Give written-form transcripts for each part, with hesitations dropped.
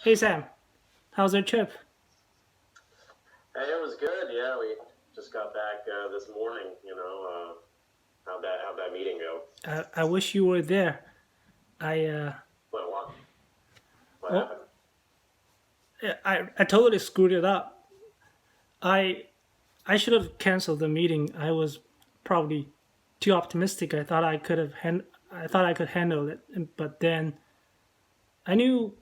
Hey Sam, how's your trip? Hey, it was good. Yeah, we just got back this morning. How'd that meeting go? I wish you were there. I What what well, happened? I totally screwed it up. I I should have canceled the meeting. I was probably too optimistic. I thought I could handle it, but then I knew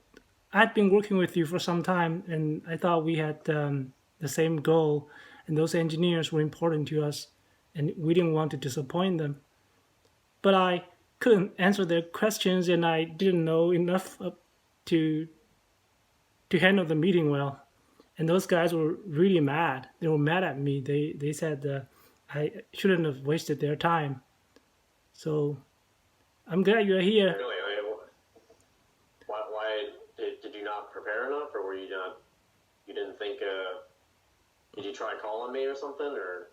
I'd been working with you for some time, and I thought we had the same goal, and those engineers were important to us, and we didn't want to disappoint them. But I couldn't answer their questions, and I didn't know enough to to handle the meeting well. And those guys were really mad. They were mad at me. They said I shouldn't have wasted their time. So I'm glad you're here. Really? Why did you not prepare enough, or were you not? You didn't think? Did you try calling me or something? Or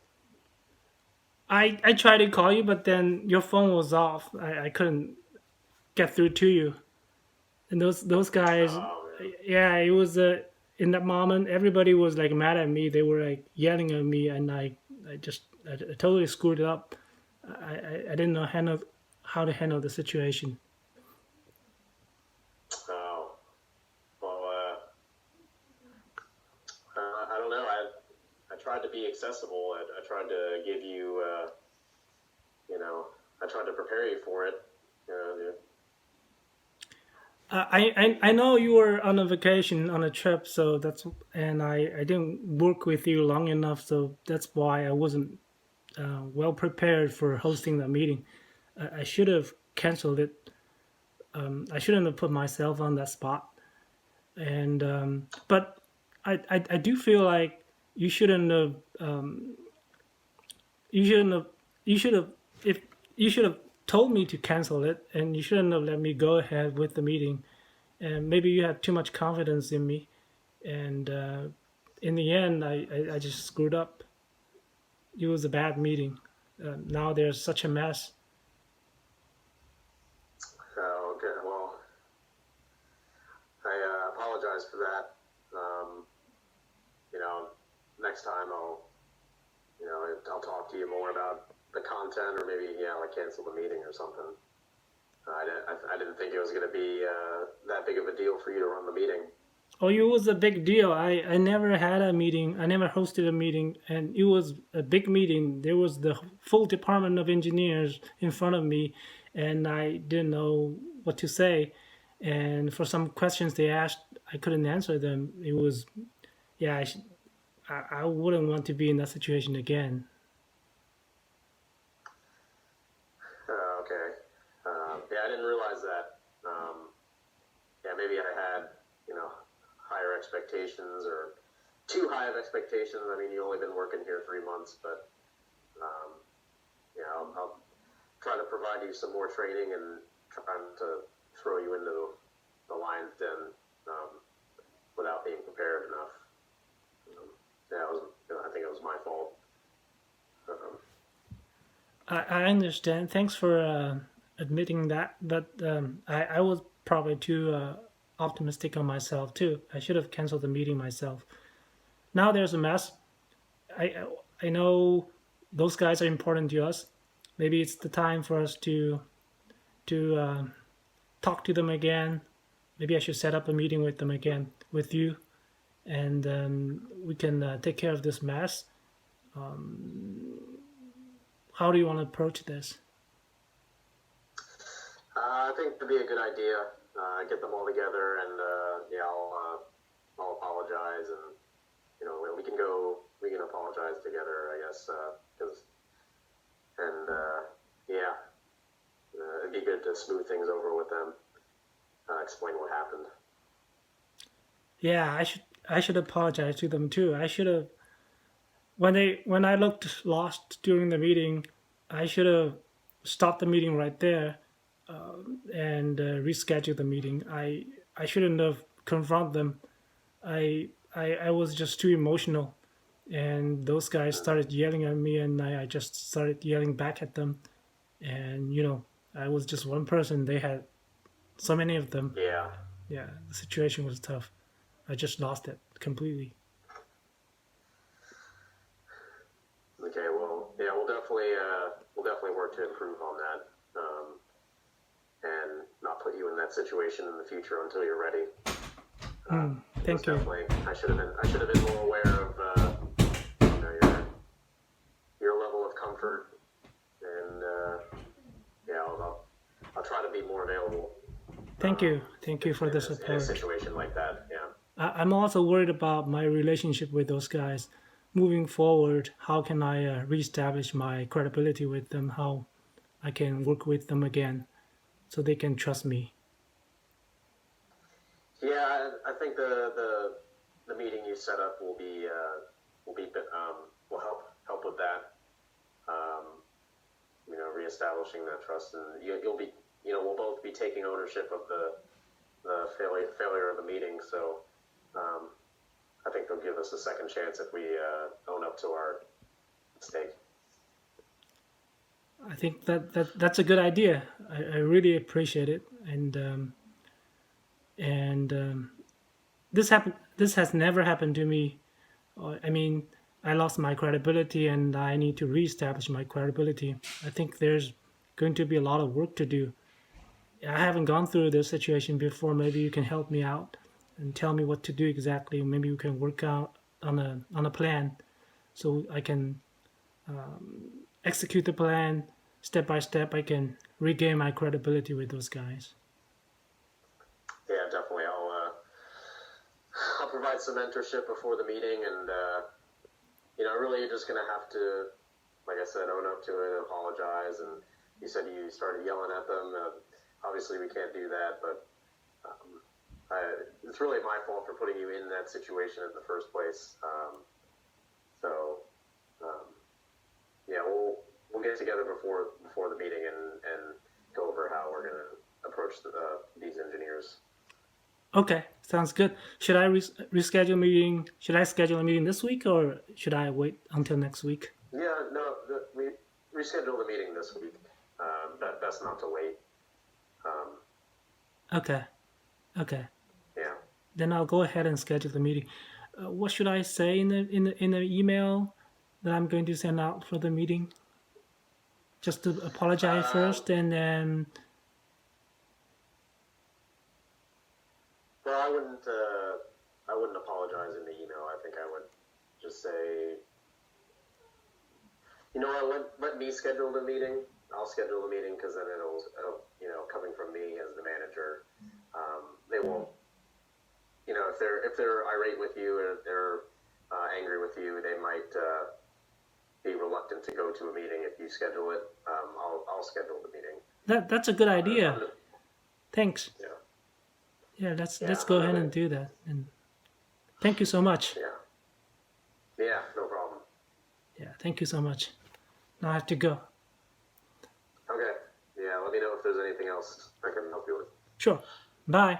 I tried to call you, but then your phone was off. I couldn't get through to you. And those guys, oh man, yeah, it was in that moment everybody was like mad at me. They were like yelling at me, and I totally screwed it up. I didn't know how to handle the situation. oh well. I don't know. I tried to be accessible. I tried to give you. You know, I tried to prepare you for it. You know, I know you were on a vacation on a trip, so that's and I didn't work with you long enough, so that's why I wasn't well prepared for hosting the meeting. I should have canceled it. I shouldn't have put myself on that spot. And but I do feel like you shouldn't have you shouldn't have you should have if you should have told me to cancel it, and you shouldn't have let me go ahead with the meeting. And maybe you had too much confidence in me, and in the end I just screwed up. It was a bad meeting. Now there's such a mess. okay. Well, I apologize for that. Um, you know, next time I'll talk to you more about the content, or maybe like cancel the meeting or something. I didn't think it was going to be that big of a deal for you to run the meeting. Oh, it was a big deal. I never had a meeting. I never hosted a meeting, and it was a big meeting. There was the full department of engineers in front of me, and I didn't know what to say. And for some questions they asked, I couldn't answer them. It was, yeah, I wouldn't want to be in that situation again. Okay. Yeah, I didn't realize that. Yeah, maybe I had higher expectations, or too high of expectations. I mean, you only been working here 3 months, but um, I'll try to provide you some more training and trying to throw you into the lion's den um, without being prepared enough. Um, yeah, I think it was my fault. Um, I understand. Thanks for admitting that, but I was probably too optimistic on myself too. I should have canceled the meeting myself. Now there's a mess. I I know those guys are important to us. Maybe it's the time for us to talk to them again. Maybe I should set up a meeting with them again with you, and we can take care of this mess. How do you want to approach this? I think it'd be a good idea. Get them all together, and I'll apologize, and we can apologize together, I guess, because and yeah, it'd be good to smooth things over with them, explain what happened. Yeah, I should apologize to them too. I should have when I looked lost during the meeting, I should have stopped the meeting right there and rescheduled the meeting. I shouldn't have confronted them. I was just too emotional, and those guys started yelling at me, and I just started yelling back at them. And I was just one person. They had so many of them. Yeah, yeah, the situation was tough. I just lost it completely. Okay, well, yeah, we'll definitely work to improve on that, and not put you in that situation in the future until you're ready. Thank you. Definitely, I should have been more aware of you know, your level of comfort, and yeah, I'll try to be more available. Thank you. Thank you for the In a support. situation like that. Yeah. I'm also worried about my relationship with those guys. Moving forward, how can I reestablish my credibility with them? How I can work with them again so they can trust me. Yeah, I think the meeting you set up will be will help with that. You know, reestablishing that trust, and you'll be, you know, we'll both be taking ownership of the failure of the meeting. So I think they'll give us a second chance if we own up to our mistake. I think that's a good idea. I really appreciate it, and this happened. This has never happened to me. I mean, I lost my credibility, and I need to reestablish my credibility. I think there's going to be a lot of work to do. I haven't gone through this situation before. Maybe you can help me out and tell me what to do exactly. Maybe we can work out on a plan so I can execute the plan step by step. I can regain my credibility with those guys. Yeah, definitely. I'll provide some mentorship before the meeting, and you know, really, you're just gonna have to, like I said, own up to it, apologize. And you said you started yelling at them. Obviously, we can't do that, but it's really my fault for putting you in that situation in the first place. So, um, yeah, we'll get together before the meeting and go over how we're gonna approach these engineers. Okay, sounds good. Should I reschedule a meeting? Should I schedule a meeting this week, or should I wait until next week? Yeah, no, we rescheduled the meeting this week. Best not to wait. Um, Okay, okay. yeah. Then I'll go ahead and schedule the meeting. What should I say in the email that I'm going to send out for the meeting? Just to apologize Uh, first, and then well, I wouldn't apologize in the email. I think I would just say, you know what, let me schedule the meeting. I'll schedule the meeting because then it'll, you know, coming from me as the manager, they won't, you know, if they're irate with you or if they're angry with you, they might be reluctant to go to a meeting if you schedule it. I'll schedule the meeting. that's a good idea. Thanks. Yeah. Yeah, let's Yeah. let's go ahead and do that. And thank you so much. Yeah. Yeah. No problem. Yeah, thank you so much. Now I have to go. Okay. Yeah. Let me know if there's anything else I can help you with. Sure. Bye.